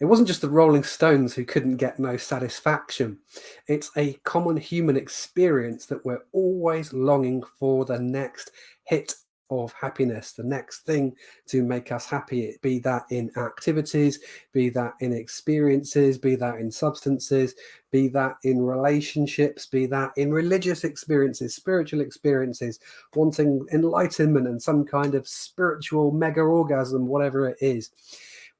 It wasn't just the Rolling Stones who couldn't get no satisfaction. It's a common human experience that we're always longing for the next hit of happiness, the next thing to make us happy, be that in activities, be that in experiences, be that in substances, be that in relationships, be that in religious experiences, spiritual experiences, wanting enlightenment and some kind of spiritual mega orgasm, whatever it is.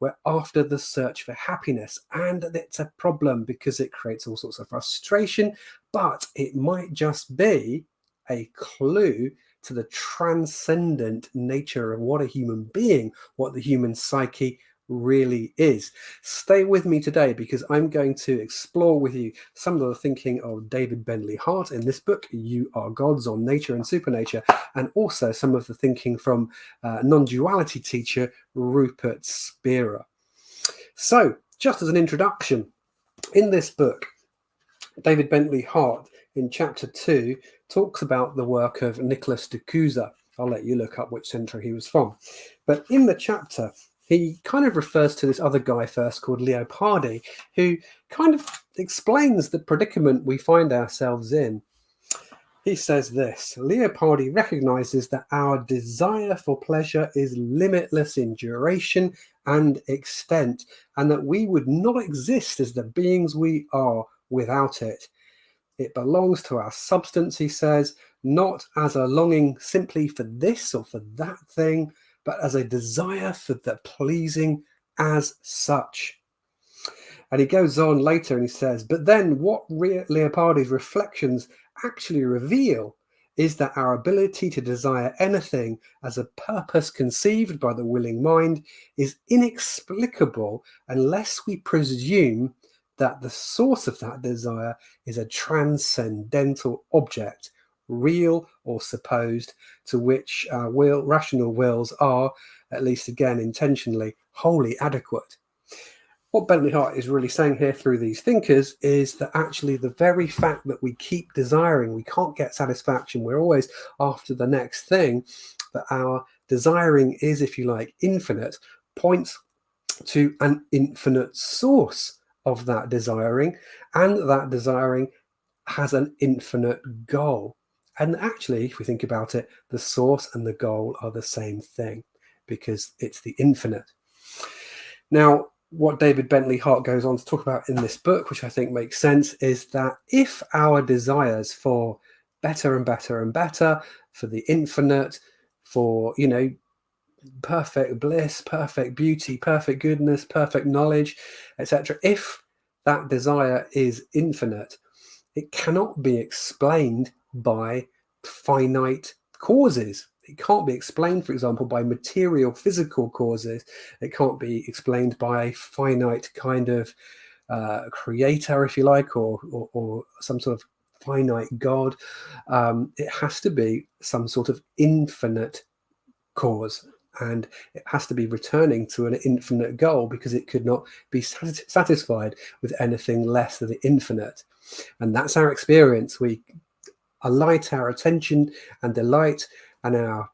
We're after the search for happiness, and it's a problem because it creates all sorts of frustration, but it might just be a clue to the transcendent nature of what a human being, what the human psyche really is. Stay with me today because I'm going to explore with you some of the thinking of David Bentley Hart in this book, You Are Gods, on Nature and Supernature, and also some of the thinking from non-duality teacher Rupert Spira. So, just as an introduction, in this book, David Bentley Hart, in chapter 2, talks about the work of Nicolas de Cusa. I'll let you look up which century he was from. But in the chapter, he kind of refers to this other guy first called Leopardi, who kind of explains the predicament we find ourselves in. He says this: Leopardi recognizes that our desire for pleasure is limitless in duration and extent, and that we would not exist as the beings we are without it. It belongs to our substance, he says, not as a longing simply for this or for that thing, but as a desire for the pleasing as such. And he goes on later and he says, but then what Leopardi's reflections actually reveal is that our ability to desire anything as a purpose conceived by the willing mind is inexplicable unless we presume that the source of that desire is a transcendental object, real or supposed, to which our rational wills are, at least again intentionally, wholly adequate. What Bentley Hart is really saying here through these thinkers is that actually the very fact that we keep desiring, we can't get satisfaction, we're always after the next thing, that our desiring is, if you like, infinite, points to an infinite source of that desiring, and that desiring has an infinite goal. And actually, if we think about it, the source and the goal are the same thing because it's the infinite. Now, what David Bentley Hart goes on to talk about in this book, which I think makes sense, is that if our desires for better and better and better, for the infinite, for, perfect bliss, perfect beauty, perfect goodness, perfect knowledge, etc., if that desire is infinite, it cannot be explained by finite causes. It can't be explained, for example, by material, physical causes. It can't be explained by a finite kind of creator, if you like, or some sort of finite God. It has to be some sort of infinite cause, and it has to be returning to an infinite goal because it could not be satisfied with anything less than the infinite. And that's our experience. We alight our attention and delight and our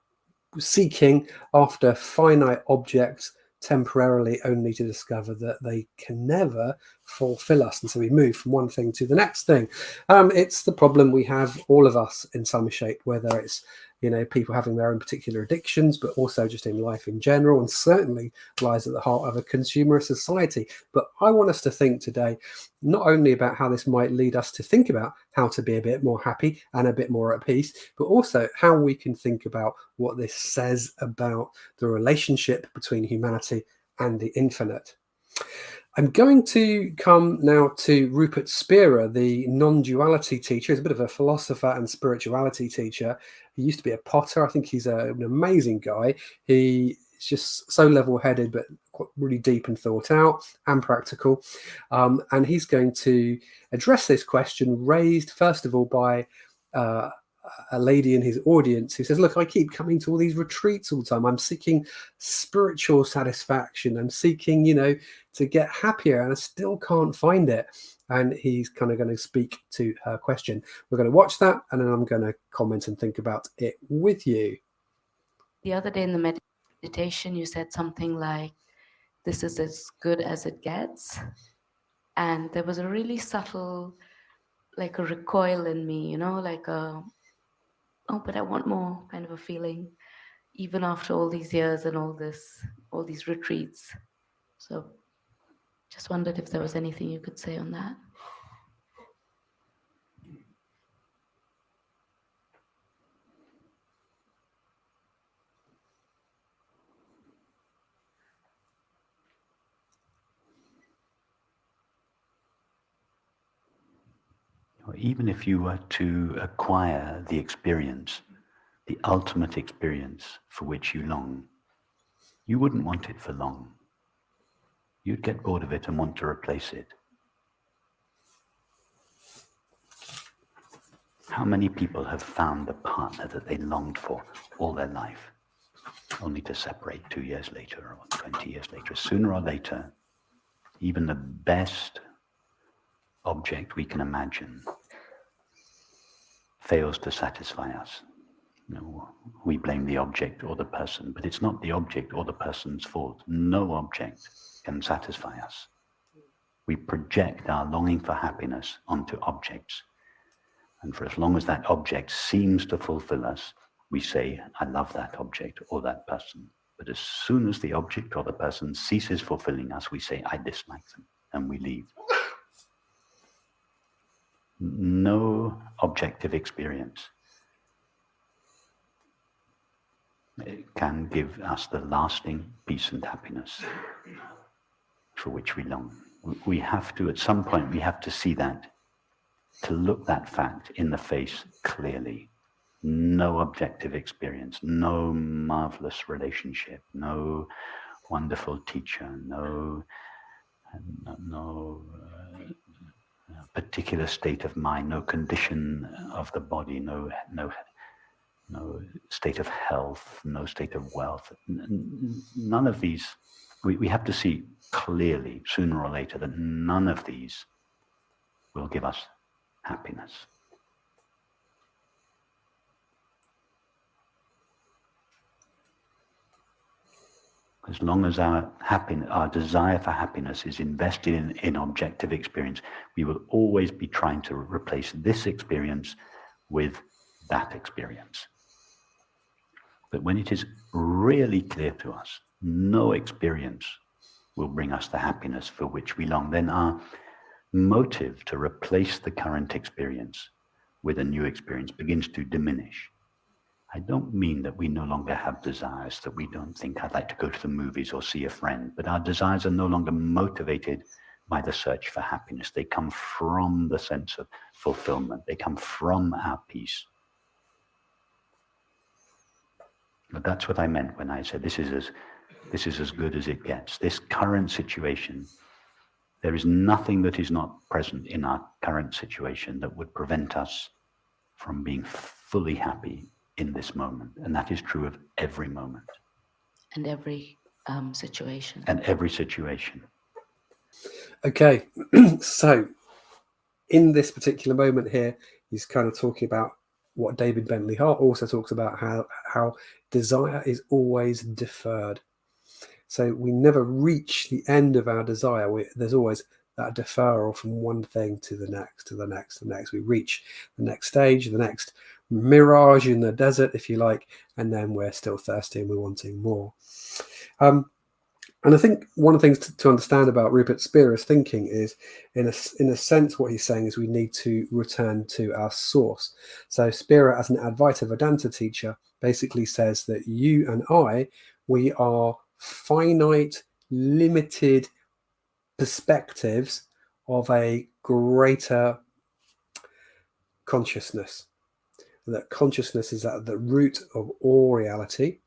seeking after finite objects temporarily, only to discover that they can never fulfill us. And so we move from one thing to the next thing. It's the problem we have, all of us, in some shape, whether it's people having their own particular addictions, but also just in life in general, and certainly lies at the heart of a consumerist society. But I want us to think today not only about how this might lead us to think about how to be a bit more happy and a bit more at peace, but also how we can think about what this says about the relationship between humanity and the infinite. I'm going to come now to Rupert Spira, the non-duality teacher. He's a bit of a philosopher and spirituality teacher. He used to be a potter. I think he's an amazing guy. He is just so level-headed, but really deep and thought out and practical. And he's going to address this question raised, first of all, by a lady in his audience who says, look, I keep coming to all these retreats all the time. I'm seeking spiritual satisfaction. I'm seeking, to get happier, and I still can't find it. And he's kind of going to speak to her question. We're going to watch that, and then I'm going to comment and think about it with you. The other day in the meditation, you said something like, this is as good as it gets. And there was a really subtle, like a recoil in me, like a, oh, but I want more kind of a feeling, even after all these years and all these retreats. So just wondered if there was anything you could say on that. Even if you were to acquire the experience, the ultimate experience for which you long, you wouldn't want it for long. You'd get bored of it and want to replace it. How many people have found the partner that they longed for all their life, only to separate 2 years later or 20 years later? Sooner or later, even the best object we can imagine fails to satisfy us. We blame the object or the person, but it's not the object or the person's fault. No object can satisfy us. We project our longing for happiness onto objects. And for as long as that object seems to fulfill us, we say, I love that object or that person. But as soon as the object or the person ceases fulfilling us, we say, I dislike them, and we leave. No objective experience can give us the lasting peace and happiness for which we long. We have to, at some point, we have to see that, to look that fact in the face clearly. No objective experience, no marvelous relationship, no wonderful teacher, no particular state of mind, no condition of the body, no state of health, no state of wealth. None of these, we have to see clearly, sooner or later, that none of these will give us happiness. As long as our desire for happiness is invested in objective experience, we will always be trying to replace this experience with that experience. But when it is really clear to us, no experience will bring us the happiness for which we long, then our motive to replace the current experience with a new experience begins to diminish. I don't mean that we no longer have desires, that we don't think I'd like to go to the movies or see a friend, but our desires are no longer motivated by the search for happiness. They come from the sense of fulfillment. They come from our peace. But that's what I meant when I said this is as good as it gets. This current situation, there is nothing that is not present in our current situation that would prevent us from being fully happy in this moment. And that is true of every moment. And every situation. And every situation. Okay, so in this particular moment here, he's kind of talking about what David Bentley Hart also talks about, how desire is always deferred. So we never reach the end of our desire. There's always that deferral from one thing to the next, to the next, to the next. We reach the next stage, the next mirage in the desert, if you like, and then we're still thirsty and we're wanting more. And I think one of the things to understand about Rupert Spira's thinking is, in a sense, what he's saying is we need to return to our source. So Spira, as an Advaita Vedanta teacher, basically says that you and I, we are finite, limited perspectives of a greater consciousness. That consciousness is at the root of all reality.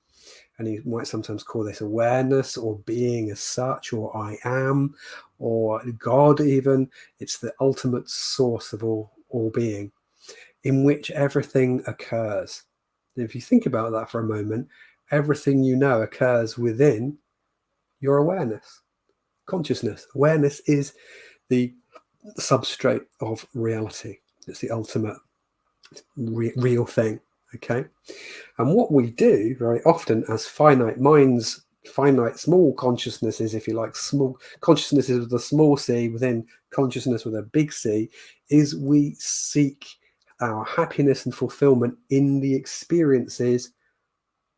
And you might sometimes call this awareness or being as such, or I am, or God even. It's the ultimate source of all being, in which everything occurs. And if you think about that for a moment, everything you know occurs within your awareness. Consciousness. Awareness is the substrate of reality. It's the ultimate real thing. Okay, and what we do very often as finite minds finite small consciousnesses, if you like, small consciousnesses with a small c within consciousness with a big C, is we seek our happiness and fulfillment in the experiences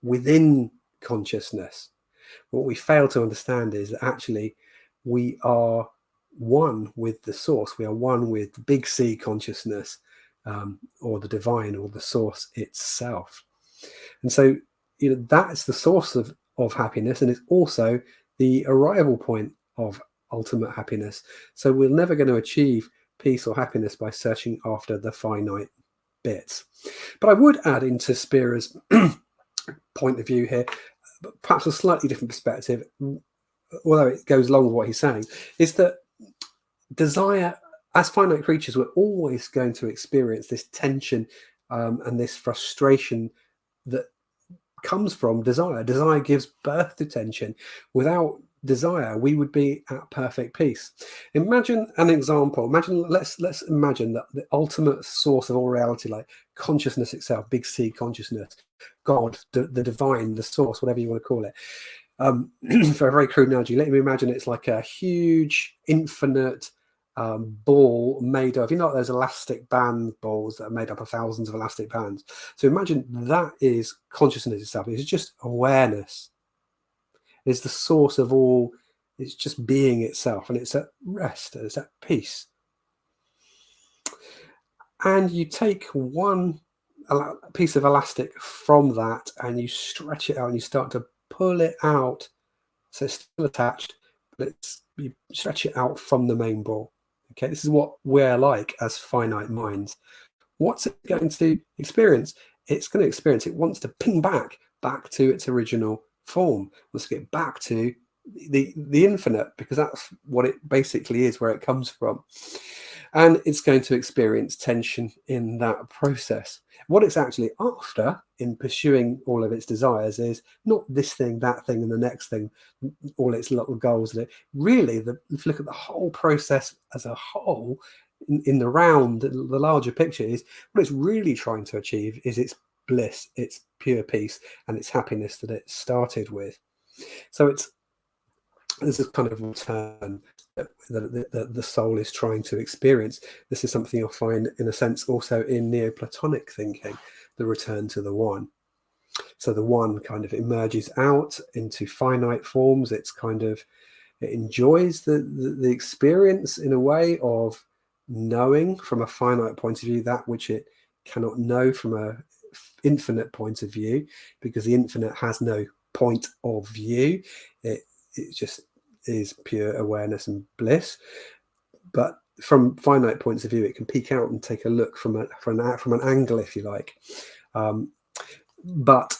within consciousness. What we fail to understand is that actually we are one with the source. We are one with the big C consciousness, or the divine, or the source itself. And so, that's the source of happiness, and it's also the arrival point of ultimate happiness. So we're never going to achieve peace or happiness by searching after the finite bits. But I would add into Spira's point of view here, perhaps a slightly different perspective, although it goes along with what he's saying, is that desire, as finite creatures, we're always going to experience this tension and this frustration that comes from desire. Desire gives birth to tension. Without desire, we would be at perfect peace. Imagine an example. Let's imagine that the ultimate source of all reality, like consciousness itself, big C consciousness, God, the divine, the source, whatever you want to call it. For a very crude analogy, let me imagine it's like a huge, infinite ball made of, those elastic band balls that are made up of thousands of elastic bands. So imagine that is consciousness itself. It's just awareness. It's the source of all. It's just being itself, and it's at rest, it's at peace. And you take one piece of elastic from that and you stretch it out and you start to pull it out, so it's still attached, but you stretch it out from the main ball. Okay, this is what we're like as finite minds. What's it going to experience? It's going to experience, it wants to ping back to its original form. It wants to get back to the infinite, because that's what it basically is, where it comes from. And it's going to experience tension in that process. What it's actually after in pursuing all of its desires is not this thing, that thing, and the next thing, all its little goals. Really, if you look at the whole process as a whole, in the round, the larger picture is what it's really trying to achieve is its bliss, its pure peace, and its happiness that it started with. So this is kind of a return that the soul is trying to experience. This is something you'll find, in a sense, also in Neoplatonic thinking, the return to the one. So the one kind of emerges out into finite forms. It enjoys the experience in a way of knowing from a finite point of view that which it cannot know from a infinite point of view, because the infinite has no point of view. It just is pure awareness and bliss. But from finite points of view, it can peek out and take a look from an angle, if you like. But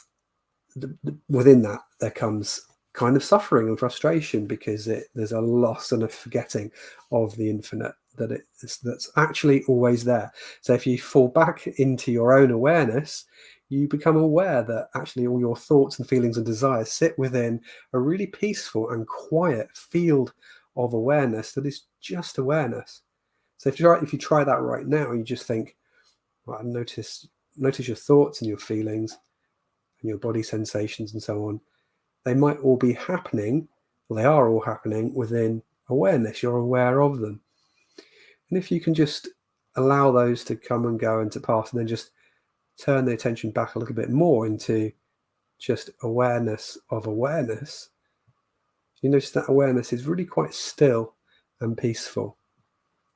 within that, there comes kind of suffering and frustration, because there's a loss and a forgetting of the infinite that's actually always there. So if you fall back into your own awareness, you become aware that actually all your thoughts and feelings and desires sit within a really peaceful and quiet field of awareness that is just awareness. So if you try that right now, you just think, well, notice your thoughts and your feelings and your body sensations and so on. They might all be happening, well, they are all happening within awareness. You're aware of them. And if you can just allow those to come and go and to pass, and then just turn the attention back a little bit more into just awareness of awareness, you notice that awareness is really quite still and peaceful.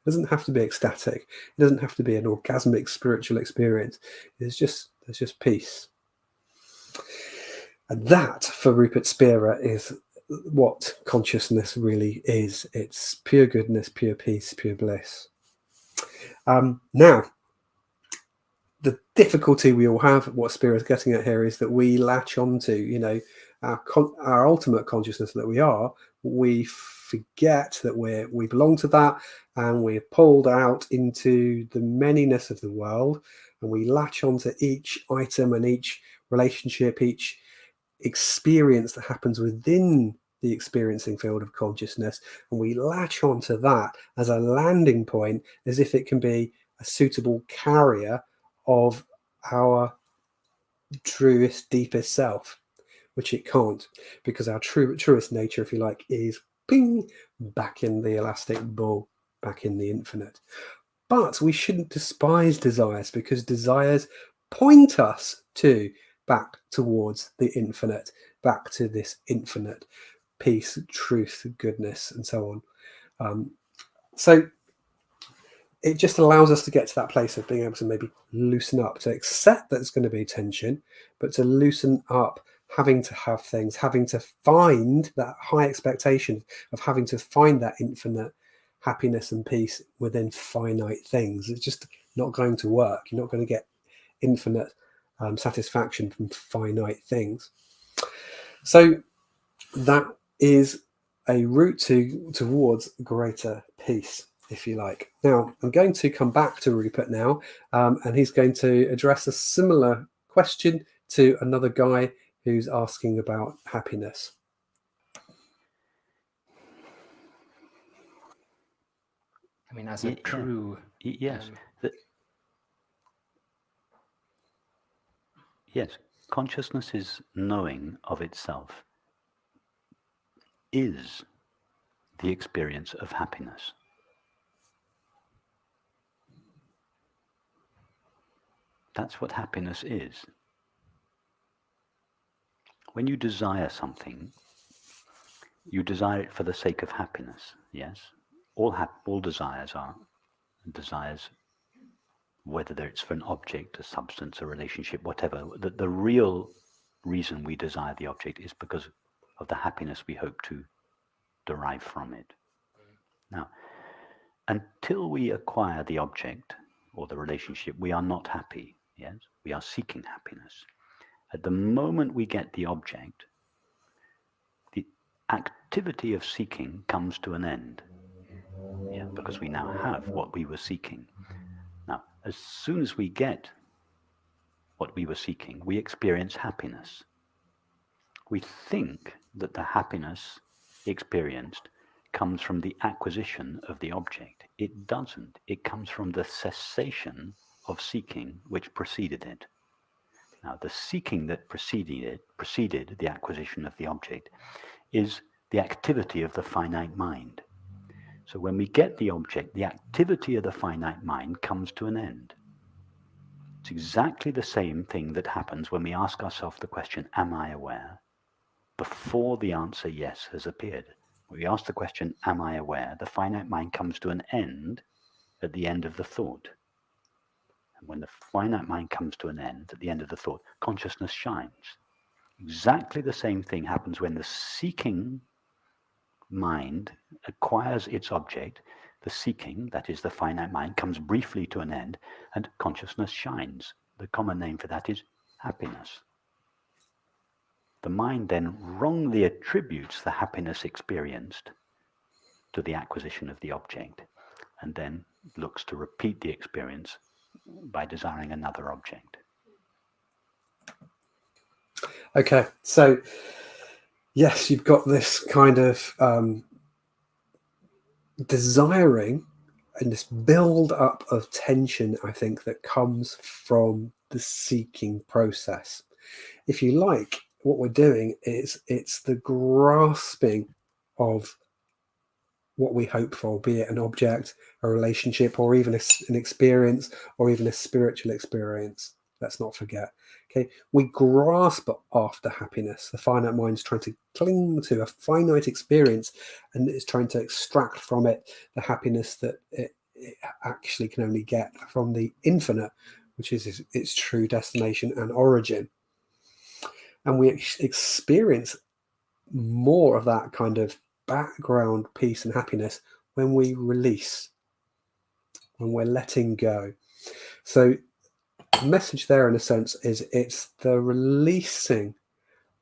It doesn't have to be ecstatic. It doesn't have to be an orgasmic spiritual experience. There's just peace. And that, for Rupert Spira, is what consciousness really is. It's pure goodness, pure peace, pure bliss. Now, the difficulty we all have, what Spira is getting at here, is that we latch onto, our ultimate consciousness that we are. We forget that we belong to that, and we're pulled out into the manyness of the world, and we latch onto each item and each relationship, each experience that happens within the experiencing field of consciousness, and we latch onto that as a landing point, as if it can be a suitable carrier of our truest, deepest self, which it can't, because our truest nature, if you like, is ping, back in the elastic ball, back in the infinite. But we shouldn't despise desires, because desires point us back towards the infinite, back to this infinite peace, truth, goodness, and so on. So it just allows us to get to that place of being able to maybe loosen up, to accept that there's going to be tension, but to loosen up, having to have things, having to find that high expectation of having to find that infinite happiness and peace within finite things. It's just not going to work. You're not going to get infinite satisfaction from finite things. So that is a route towards greater peace, if you like. Now, I'm going to come back to Rupert now, and he's going to address a similar question to another guy who's asking about happiness. I mean, as a true... Yes. Yes, consciousness's knowing of itself is the experience of happiness. That's what happiness is. When you desire something, you desire it for the sake of happiness, yes? All desires are desires, whether it's for an object, a substance, a relationship, whatever. The real reason we desire the object is because of the happiness we hope to derive from it. Now, until we acquire the object or the relationship, we are not happy, yes? We are seeking happiness. At the moment we get the object, the activity of seeking comes to an end, yeah, because we now have what we were seeking. Now, as soon as we get what we were seeking, we experience happiness. We think that the happiness experienced comes from the acquisition of the object. It doesn't. It comes from the cessation of seeking which preceded it. Now, the seeking that preceded the acquisition of the object is the activity of the finite mind. So when we get the object, the activity of the finite mind comes to an end. It's exactly the same thing that happens when we ask ourselves the question, am I aware? Before the answer yes has appeared. When we ask the question, am I aware? The finite mind comes to an end at the end of the thought. And when the finite mind comes to an end at the end of the thought, consciousness shines. Exactly the same thing happens when the seeking mind acquires its object. The seeking, that is the finite mind, comes briefly to an end and consciousness shines. The common name for that is happiness. The mind then wrongly attributes the happiness experienced to the acquisition of the object and then looks to repeat the experience by desiring another object. Okay, so yes, you've got this kind of desiring and this build up of tension, I think, that comes from the seeking process. If you like, what we're doing is it's the grasping of what we hope for, be it an object, a relationship, or even an experience, or even a spiritual experience. Let's not forget. Okay, we grasp after happiness. The finite mind's trying to cling to a finite experience, and it's trying to extract from it the happiness that it actually can only get from the infinite, which is its true destination and origin. And we experience more of that kind of background peace and happiness when we release, when we're letting go. So the message there, in a sense, is it's the releasing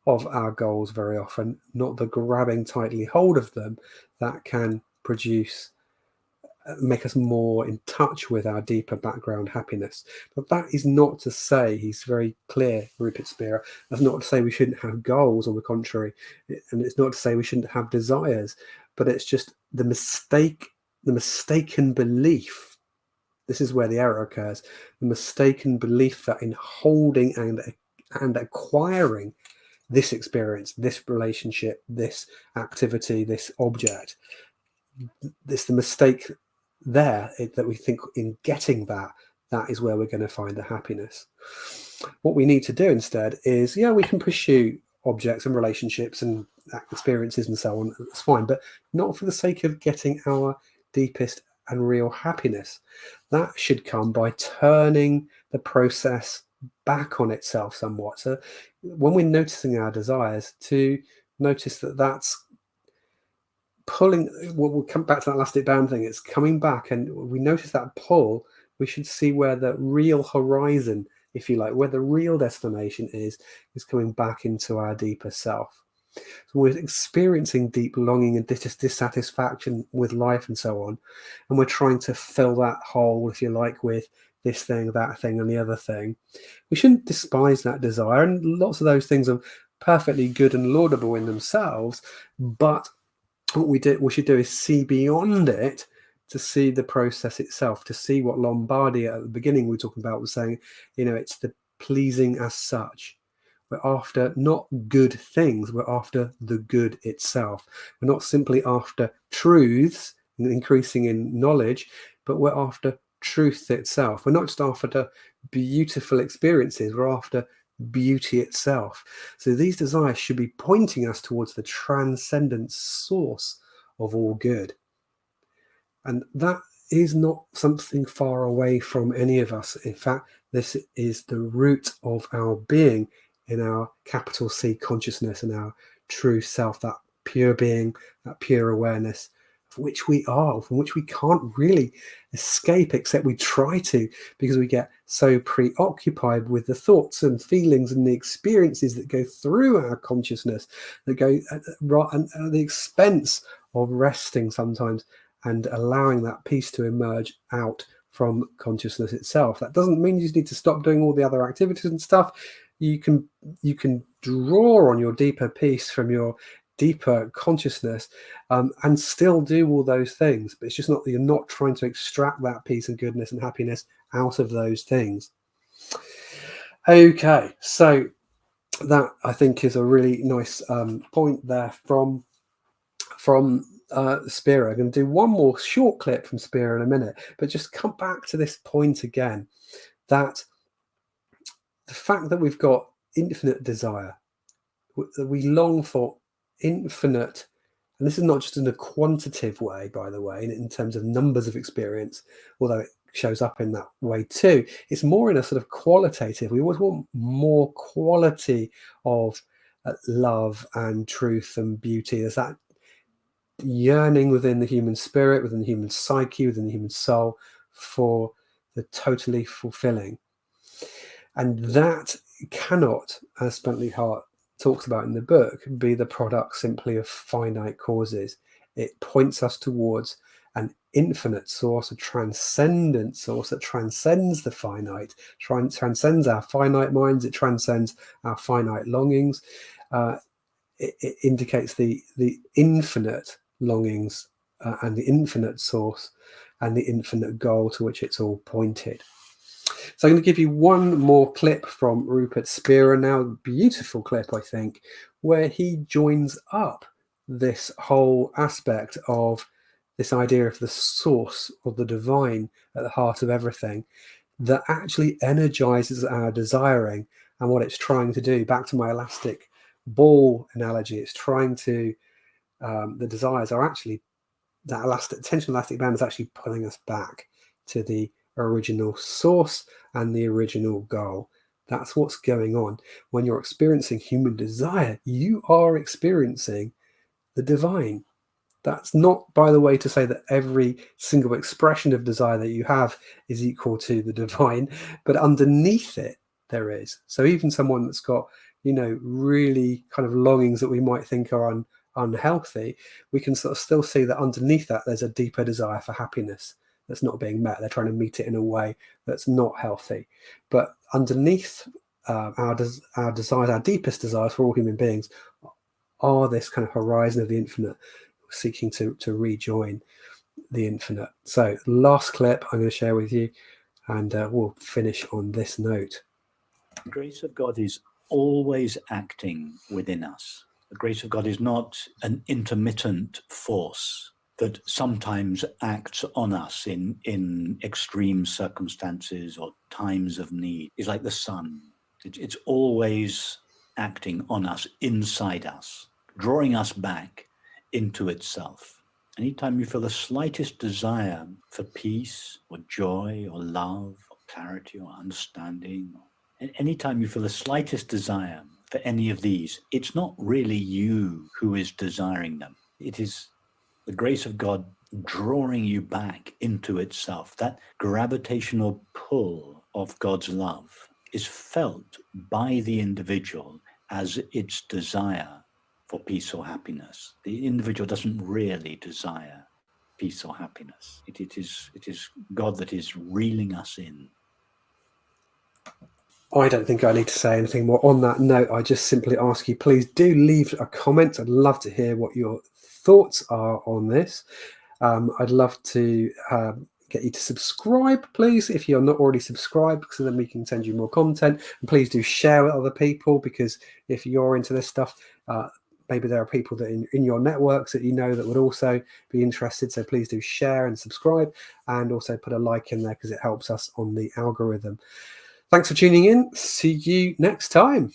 of our goals very often, not the grabbing tightly hold of them, that can make us more in touch with our deeper background happiness. But that is not to say, he's very clear, Rupert Spira, that's not to say we shouldn't have goals, on the contrary, and it's not to say we shouldn't have desires, but it's just the mistaken belief. This is where the error occurs. The mistaken belief that in holding and acquiring this experience, this relationship, this activity, this object. It's the mistake there that we think in getting that is where we're going to find the happiness. What we need to do instead is, yeah, we can pursue objects and relationships and experiences and so on. It's fine, but not for the sake of getting our deepest and real happiness. That should come by turning the process back on itself somewhat. So when we're noticing our desires, to notice that that's pulling, we'll come back to that elastic band thing, it's coming back, and we notice that pull, we should see where the real horizon, if you like, where the real destination is coming back into our deeper self. So we're experiencing deep longing and dissatisfaction with life and so on, and we're trying to fill that hole, if you like, with this thing, that thing, and the other thing. We shouldn't despise that desire, and lots of those things are perfectly good and laudable in themselves, but what we should do is see beyond it, to see the process itself, to see what Lombardi at the beginning we were talking about was saying, it's the pleasing as such. We're after not good things, we're after the good itself. We're not simply after truths, increasing in knowledge, but we're after truth itself. We're not just after beautiful experiences, we're after beauty itself. So these desires should be pointing us towards the transcendent source of all good. And that is not something far away from any of us. In fact, this is the root of our being in our capital C consciousness and our true self, that pure being, that pure awareness of which we are, from which we can't really escape, except we try to, because we get so preoccupied with the thoughts and feelings and the experiences that go through our consciousness, that go at the expense of resting sometimes and allowing that peace to emerge out from consciousness itself. That doesn't mean you just need to stop doing all the other activities and stuff. You can draw on your deeper peace from your deeper consciousness and still do all those things, but it's just not that you're not trying to extract that peace and goodness and happiness out of those things. Okay, so that I think is a really nice point there from Spira. I'm going to do one more short clip from Spira in a minute, but just come back to this point again, that the fact that we've got infinite desire, that we long for infinite, and this is not just in a quantitative way, by the way, in terms of numbers of experience, although it shows up in that way too. It's more in a sort of qualitative. We always want more quality of love and truth and beauty. There's that yearning within the human spirit, within the human psyche, within the human soul, for the totally fulfilling. And that cannot, as Bentley Hart talks about in the book, be the product simply of finite causes. It points us towards an infinite source, a transcendent source that transcends the finite, transcends our finite minds, it transcends our finite longings. It indicates the infinite longings and the infinite source and the infinite goal to which it's all pointed. So I'm going to give you one more clip from Rupert Spira now, beautiful clip, I think, where he joins up this whole aspect of this idea of the source or the divine at the heart of everything that actually energizes our desiring and what it's trying to do. Back to my elastic ball analogy, it's trying to, the desires are actually, that tension elastic band is actually pulling us back to the original source and the original goal. That's what's going on. When you're experiencing human desire, you are experiencing the divine. That's not, by the way, to say that every single expression of desire that you have is equal to the divine, but underneath it, there is. So even someone that's got, really kind of longings that we might think are unhealthy, we can sort of still see that underneath that, there's a deeper desire for happiness that's not being met. They're trying to meet it in a way that's not healthy. But underneath our desires, our deepest desires for all human beings, are this kind of horizon of the infinite, seeking to rejoin the infinite. So last clip I'm going to share with you, and we'll finish on this note. The grace of God is always acting within us. The grace of God is not an intermittent force that sometimes acts on us in extreme circumstances or times of need. It's like the sun. It's always acting on us, inside us, drawing us back into itself. Anytime you feel the slightest desire for peace or joy or love or clarity or understanding, and anytime you feel the slightest desire for any of these, it's not really you who is desiring them. It is the grace of God drawing you back into itself. That gravitational pull of God's love is felt by the individual as its desire for peace or happiness. The individual doesn't really desire peace or happiness. It is God that is reeling us in. I don't think I need to say anything more on that note. I just simply ask you, please do leave a comment. I'd love to hear what your thoughts are on this. I'd love to get you to subscribe, please, if you're not already subscribed, so then we can send you more content. And please do share with other people, because if you're into this stuff, maybe there are people that in your networks that you know that would also be interested. So please do share and subscribe, and also put a like in there, because it helps us on the algorithm. Thanks for tuning in. See you next time.